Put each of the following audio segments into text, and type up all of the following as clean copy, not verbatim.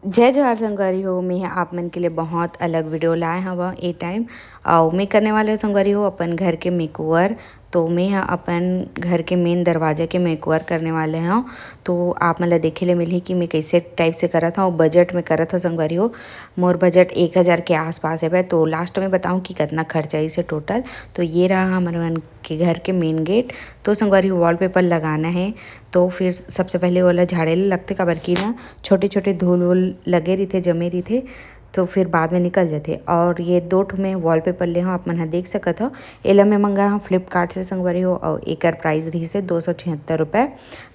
जय जवाहर संगवारी हो। मैं आप मन के लिए बहुत अलग वीडियो लाए हवा ए टाइम। और मैं करने वाले संगवारी हो अपन घर के मेकओवर। तो मैं अपन घर के मेन दरवाजे के मेकओवर करने वाले हूँ। तो आप मन ला देखे ले मिलही कि मैं कैसे टाइप से करत हूँ। बजट में करत हूँ संगवारी हो। मोर बजट 1000 के आसपास है। तो लास्ट में बताऊँ कि कितना खर्चा है इसे टोटल। तो ये रहा हमारे मन के घर के मेन गेट। तो संगवारी हो वॉलपेपर लगाना है। तो फिर सबसे पहले वाला झाड़ेले लगते काबर की ना छोटे छोटे धूल वूल लगे रही थे जमे रही थे। तो फिर बाद में निकल जाते। और ये 2 ठो में वॉलपेपर ले हूँ आप मन ह देख सकत हो। एला मैं मंगाया हूँ फ्लिपकार्ट से संगवारी हो। और एकर प्राइस रही से 276 रुपये।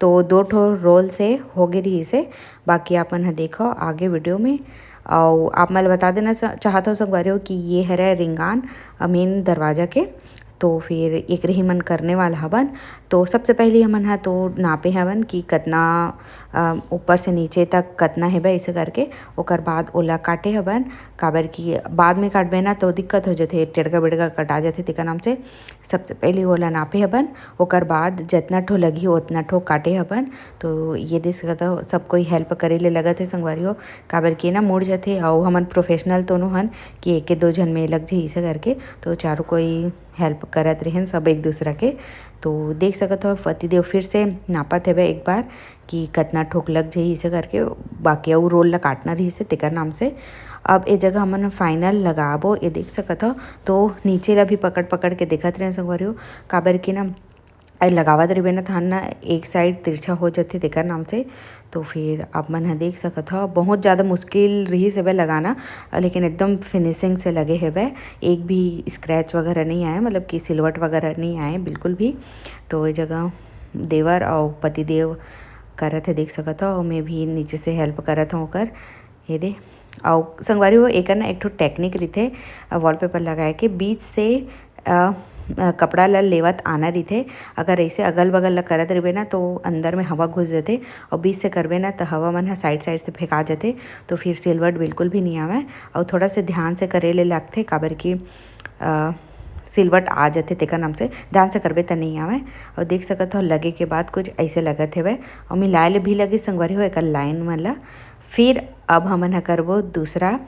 तो 2 ठो रोल से हो गए रही से। बाकी आप मन ह देखो आगे वीडियो में। और आप मन बता देना चाहता हूँ संगवारी हो कि ये है रिंगान मेन दरवाजा के। तो फिर एक रही मन करने वाला हवन। तो सबसे पहले हमन ह तो नापे हवन कि कितना ऊपर से नीचे तक कितना है ऐसे करके। ओकर बाद ओला काटे हवन काबर कि बाद में काटबे ना तो दिक्कत हो जाते टेढ़का बेड़का कटा जाते तेकर नाम से। सबसे पहले ओला नापे हवन। ओकर बाद जितना ठो लगी उतना ठो काटे हवन। तो ये देख सकता हो सब कोई हेल्प करे ले लगत है संगवारी हो काबर कि ना मुड़ जाते। और हमन प्रोफेशनल तो नो हन कि एक दो जन में लग जाए इसे करके। तो चारों कोई हेल्प करत रहें सब एक दूसरा के। तो देख सकत हो पतिदेव फिर से नापत है एक बार कि कितना ठोक लग जाए इसे करके। बाकी और रोल ला काटना रही से तेकर नाम से। अब ए जगह हमन फाइनल लगाबो ये देख सकत हो। तो नीचे ला भी पकड़ पकड़ के देखत रहे संगवारी हो काबर की ना लगावत रहिबे ना थान ना एक साइड तिरछा हो जाते तेकर नाम से। तो फिर आप मन ह देख सकत हो बहुत ज़्यादा मुश्किल रही से लगाना। लेकिन एकदम फिनिशिंग से लगे है। एक भी स्क्रैच वगैरह नहीं आया मतलब कि सिलवट वगैरह नहीं आए बिल्कुल भी। तो ये जगह देवर और पतिदेव करत है देख सकत हो। और मैं भी नीचे से हेल्प करत हूँ ओकर ये दे। और संगवारी हो एक ना एक ठो टेक्निक रही वॉलपेपर लगाए के बीच से कपड़ा ला लेवत आना रही थे। अगर ऐसे अगल बगल ला करत रहे ना तो अंदर में हवा घुस जाते। और बीच से करबे ना तो हवा मन साइड साइड से फेंका जाते। तो फिर सिलवट बिल्कुल भी नहीं आवे। और थोड़ा से ध्यान से करे ले लगते काबर की सिलवट आ जाते तेकर नाम से ध्यान से करबे तो नहीं आवे। और देख सकत हो लगे के बाद कुछ ऐसे लगत है। और मिलाए भी लगे संगवारी हो एक लाइन वाला। फिर अब हमन ह करबो दूसरा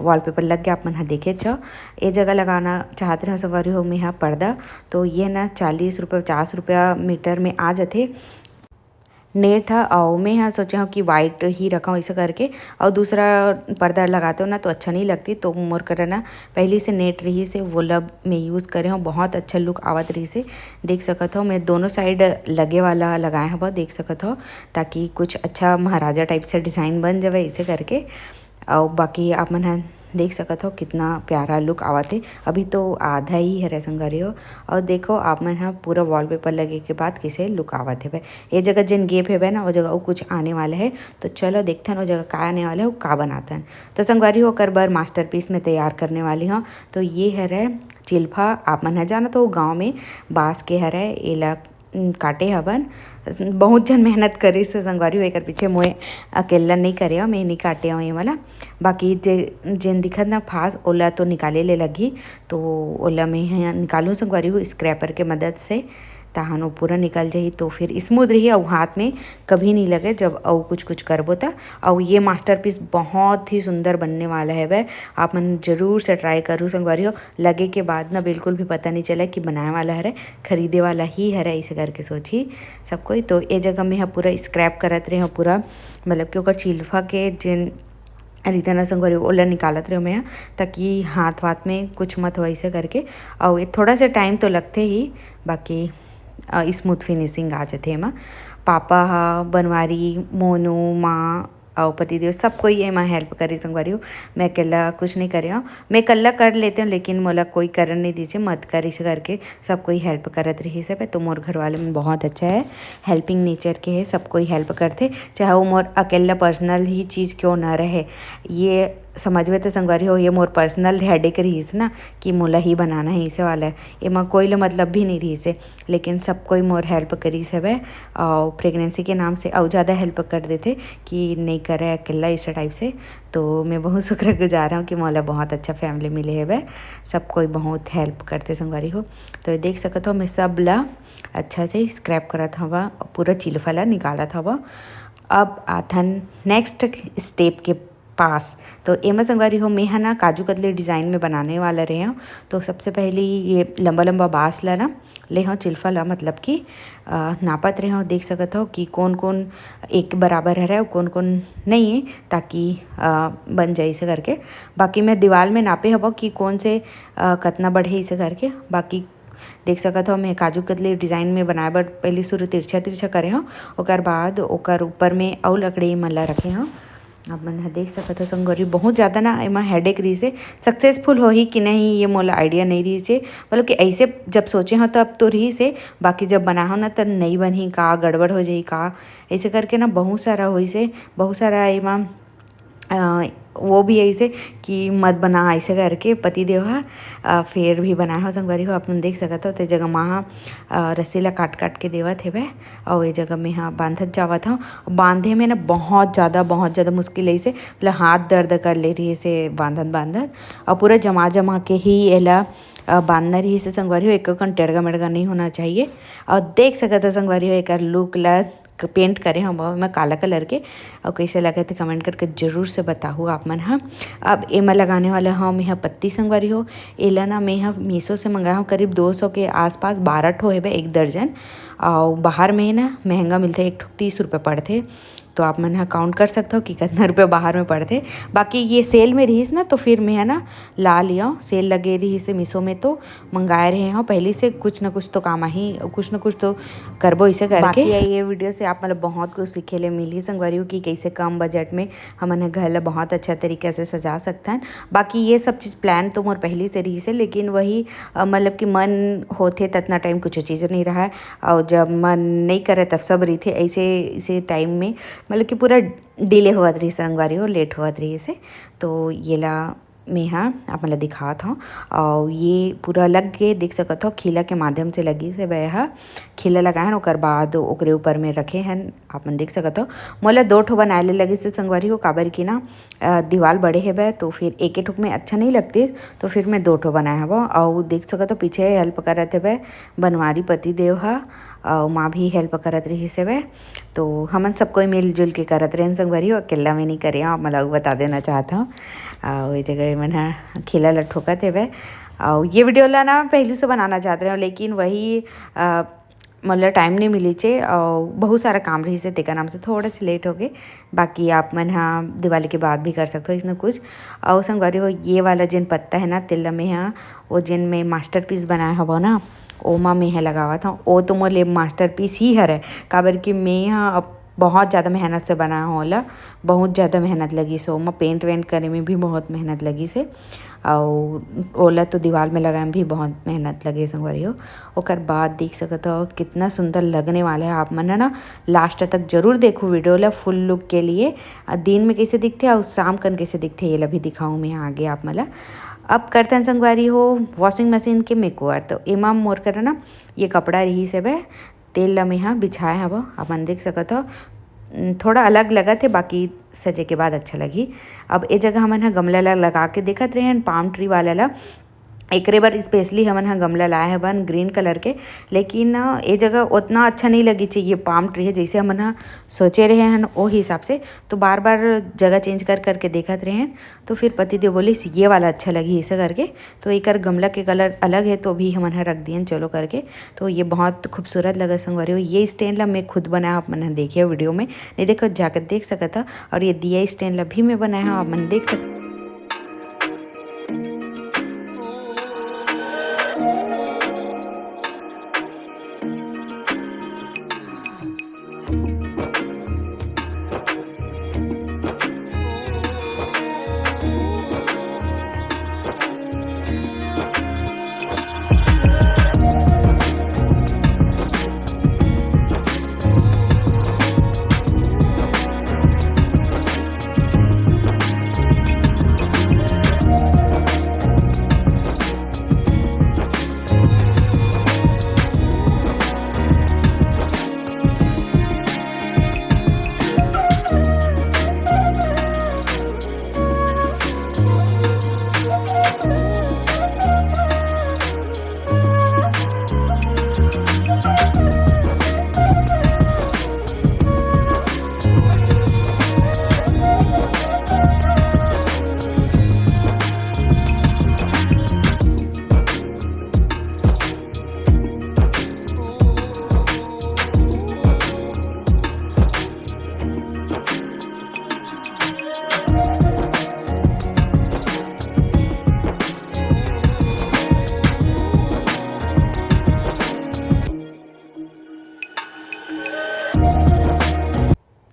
वॉलपेपर लग गया आप मन ह देखे छो। ए जगह लगाना चाहते रहो संगवारी हो मैं पर्दा। तो ये ना 40 रुपये 50 रुपया मीटर में आ जाते नेट है। और मैं यहाँ सोचा हूँ कि वाइट ही रखा हूँ ऐसा करके। और दूसरा पर्दा लगाते हो ना तो अच्छा नहीं लगती। तो मोर कर ना पहले से नेट रही से वो लब मैं यूज़ करे हूँ बहुत अच्छा लुक आवत रही से देख सकत हो। मैं दोनों साइड लगे वाला लगाए हैं देख सकत हो ताकि कुछ अच्छा महाराजा टाइप से डिज़ाइन बन जाए ऐसे करके। और बाकी आप मन ह देख सकत हो कितना प्यारा लुक आवते। अभी तो आधा ही है संगवारी हो। और देखो आप मन ह पूरा वॉलपेपर लगे के बाद किसे लुक आवत है। ये जगह जिन गेप है ना वो जगह वो कुछ आने वाला है। तो चलो देखते हैं वो जगह का आने वाला है वो का बनाता है। तो संगवारी हो कर बार मास्टरपीस में तैयार करने वाली हूँ। तो ये है चिल्फा आप मन ह जाना तो गाँव में बाँस के है एला काटे हवन। बहुत जन मेहनत करी से संगवारी हो एक पीछे मोए अकेला नहीं करे मैं नहीं काटे ये वाला। बाकी जेन दिखत ना फास ओला तो निकाले ले लगी। तो ओला मैं निकालूँ संगवारी हो स्क्रैपर के मदद से ताहन वो पूरा निकल जाही। तो फिर स्मूथ रही और हाथ में कभी नहीं लगे जब और कुछ करबो ता। और ये मास्टरपीस बहुत ही सुंदर बनने वाला है वह आप मन जरूर से ट्राई करूँ संगवारी हो। लगे के बाद ना बिल्कुल भी पता नहीं चला कि बनाए वाला है खरीदे वाला ही है ऐसे करके सोची सब कोई। तो ये जगह में पूरा स्क्रैप करत रहे पूरा मतलब कि ओकर चिल्फा के जिन रीतना संगवारी ओला निकालत रहे मैं ताकि हाथ वाथ में कुछ मत वैसे करके। और ये थोड़ा सा टाइम तो लगते ही बाकी स्मूथ फिनिशिंग आ जाते एमा। पापा हा बनवारी मोनू माँ और पतिदेव सब कोई एमा हेल्प करे संगवारी हो। मैं अकेला कुछ नहीं करे हूँ मैं अकेला कर लेते हूँ लेकिन मोला कोई करन नहीं दीजिए मत कर इसे करके सब कोई हेल्प करत रही सब। तो मोर घर वाले में बहुत अच्छा है हेल्पिंग नेचर के है सब कोई हेल्प करते चाहे वो मोर अकेला पर्सनल ही चीज़ क्यों ना रहे। ये समझ तो संगवारी हो ये मोर पर्सनल हेडेक रहीस ना कि मोला ही बनाना है इसे वाला एमा कोई ला मतलब भी नहीं रही से। लेकिन सब कोई मोर हेल्प करी सब है। और प्रेगनेंसी के नाम से और ज़्यादा हेल्प कर देते कि नहीं करे अकेला इस टाइप से। तो मैं बहुत शुक्रगुजार हूँ कि मोला बहुत अच्छा फैमिली मिले है वह सब कोई बहुत हेल्प करते संगवारी हो। तो देख सकत हो मैं सब ला अच्छा से स्क्रैप करत हवा पूरा चिल्फा ला निकालत हवा। अब आथन नेक्स्ट स्टेप के पास। तो एमा संगवारी हो मैं है ना काजू कतली डिज़ाइन में बनाने वाला रहे हूँ। तो सबसे पहले ये लंबा लंबा बाँस ला ना ले हूँ, चिल्फा ला मतलब कि नापत रहे हूँ। देख सकत हो कि कौन कौन एक बराबर है और कौन कौन नहीं है, ताकि बन जाए इसे करके। बाकी मैं दीवार में नापे हब कि कौन से कतना बढ़े इसे करके। बाकी देख सकत हो मैं काजू कतली डिज़ाइन में बनाए बर पहले शुरू तिरछा तिरछा करे हूँ, ओकर बाद ओकर ऊपर में अउ लकड़ी मन ला रखे हूँ। आप मन ह देख सकत हो संगवारी बहुत ज़्यादा ना एमा हेडेक रही से सक्सेसफुल होही कि नहीं ये मोला आइडिया नहीं रही से, मतलब कि ऐसे जब सोचे हो तब तो रही से, बाकी जब बनाहो ना तो नहीं बनही का गड़बड़ हो जाही का, ऐसे करके ना बहुत सारा होई से। बहुत सारा एमा वो भी ऐसे कि मत बना ऐसे करके पति देव फिर भी बनाए हो संगवारी हो। अपन देख सकत हो ते जगह माँ रस्सी ला काट काट के देवत हेबे और ये जगह में बांधत जावत हूँ। बांधे में ना बहुत ज़्यादा मुश्किल ऐसे मतलब हाथ दर्द कर ले रही से बांधत और पूरा जमा जमा के ही एला बांधना रही से संगवारी हो। एक टेढ़गा मेढ़गा नहीं होना चाहिए। और देख सकत हो संगवारी हो एक लुक ला पेंट करे हम मैं काला कलर के, और कैसे लगे थे कमेंट करके ज़रूर से बताओ आप मन। हाँ अब एमा लगाने वाला हम यहाँ पत्ती संगवारी हो। एला ना मैं यहाँ मीशो से मंगाया हूँ करीब 200 के आसपास 12 ठो है एक दर्जन। और बाहर में ना महंगा मिलते, एक ठो 30 रुपये पड़ते। तो आप मन काउंट कर सकते हो कि कितना रुपये बाहर में पड़ते। बाकी ये सेल में रहीस ना तो फिर मैं है ना ला लिया, सेल लगे रही से मीशो में तो मंगाए रहे हैं पहले से। कुछ ना कुछ तो काम ही, कुछ ना कुछ तो करबो इसे करके। बाकी ये वीडियो से आप मतलब बहुत कुछ सीखे ले मिली संगवारी हो कि कैसे कम बजट में हमन घर ला बहुत अच्छा तरीके से सजा सकते हैं। बाकी ये सब चीज़ प्लान तो मोर पहले से रही से, लेकिन वही मतलब कि मन होते ततना टाइम कुछ चीज़ नहीं रहा है, और जब मन नहीं करे तब सब रही थे ऐसे इसे टाइम में मतलब कि पूरा डिले हुआ रही संगवारी हो, लेट हुआ रही से। तो ये ला मैं हाँ आप मतलब दिखात हूँ। और ये पूरा लग के देख सकत हो खीला के माध्यम से लगी से वह खीला लगाए ओकर बाद ओकरे ऊपर में रखे हैं। आप मन देख सकत हो मोला 2 ठो बनाए ले लगे से संगवारी हो, काबर की ना दीवार बड़े है तो फिर एक ठुक में अच्छा नहीं लगती, तो फिर मैं 2 ठो बनाए हब। और देख सकत हो पीछे हेल्प करत है बनवारी पति देव और माँ भी हेल्प करत रही से वह। तो हमन सब कोई मिलजुल के करत रहे संगवारी हो, अकेला में नहीं करे आप मतलब बता देना चाहता हूँ। और ये जगह मैंने खिला ला ठोकत है वह। और ये वीडियो ला ना पहले से बनाना चाहते रहे लेकिन वही मतलब टाइम नहीं मिली चे और बहुत सारा काम रही से तेका नाम से थोड़ा सा लेट हो गए। बाकी आप मन हाँ दिवाली के बाद भी कर सकते हो इसमें कुछ। और संगवारी हो ये वाला जिन पत्ता है ना तिल्ला में हाँ वो जिन में मास्टर पीस बनाया हबो ना ओमा में है लगावा था, वो तो मोले मास्टर पीस ही हरे। काबर कि मैं यहाँ बहुत ज़्यादा मेहनत से बनाया होला, बहुत ज़्यादा मेहनत लगी से ओमा पेंट वेंट करे में भी बहुत मेहनत लगी से। और ओला तो दीवार में लगाए में भी बहुत मेहनत लगे संगवारी हो। ओकर बाद देख सकत हो कितना सुंदर लगने वाला है। आप मन है ना लास्ट तक जरूर देखो वीडियो ला फुल लुक के लिए। दिन में कैसे दिखते और शाम कन कैसे दिखते ये ला भी दिखाऊँ मैं आगे आप मला। अब करते हैं संगवारी हो वॉशिंग मशीन के मेकओवर। तो एमा मोर कर ना ये कपड़ा रही से वह तेल ला में हाँ बिछाए हब। अपन देख सकत हो थोड़ा अलग लगा थे, बाकी सजे के बाद अच्छा लगी। अब ए जगह हमन हा गमला ला लगा के देखत रहे हैं पाम ट्री वाला ला। एकरे बार स्पेशली हमन हा गमला लाए हैं बन ग्रीन कलर के, लेकिन ए जगह उतना अच्छा नहीं लगी चाहिए पाम ट्री है जैसे हमन हा सोचे रहे हैं वो हिसाब से। तो बार बार जगह चेंज कर करके देखत रहे हैं। तो फिर पति देव बोले ये वाला अच्छा लगी इसे करके। तो एक गमला के कलर अलग है तो भी हमन हा रख दिए चलो करके। तो ये बहुत खूबसूरत लगा संगवारी हो। ये स्टैंड ला मैं खुद बनाया, आप मन देखिए वीडियो में, नहीं देखो जाकर देख सकता था। और ये दिया स्टैंड ला भी मैं बनाया, आप मन देख सकते।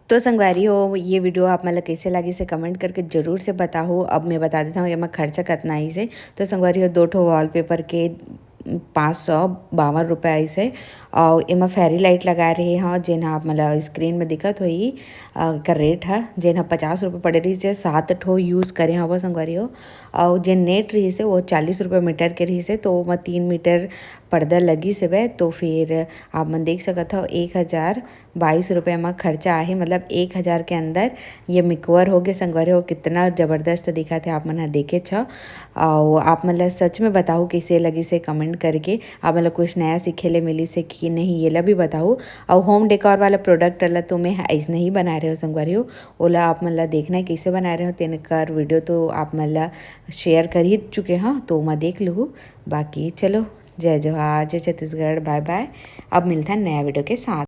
तो संगवारी हो, ये वीडियो आप मतलब कैसे लगी से कमेंट करके ज़रूर से बताओ। अब मैं बता देता हूँ कि मैं खर्चा कितना आई से। तो संगवारी हो, 2 ठो वॉलपेपर के 552 रुपये ऐसे। और एमा फेरी लाइट लगा रहे हाँ, जेन आप मतलब स्क्रीन में दिखत होई का रेट है, जेन 50 रुपये पड़े रही से 7 ठो यूज़ करे हवा संगवारी हो। और जेन नेट रही से वो 40 रुपये मीटर के रही से, तो मैं 3 मीटर पर्दा लगी से बे। तो फिर आप मन देख सकत हो 1022 रुपये में खर्चा आहे, मतलब 1000 के अंदर ये मिकवर हो गए संगवारी हो। कितना ज़बरदस्त दिखा थे आप मन ह देखे छ। और आप मतलब सच में बताओ कैसे लगी से कमेंट करके। आप मतलब कुछ नया सीखे ले मिली से कि नहीं ये ला भी बताओ। और होम डेकोर वाला प्रोडक्ट ला तो मैं ऐसे नहीं बना रहे हो संगवारी हो, ओला आप मतलब देखना है कैसे बना रहे हो तेने कर वीडियो तो आप मतलब शेयर कर ही चुके हाँ, तो मैं देख लूँ। बाकी चलो, जय जोहार, जय छत्तीसगढ़, बाय बाय। अब मिलता है नया वीडियो के साथ।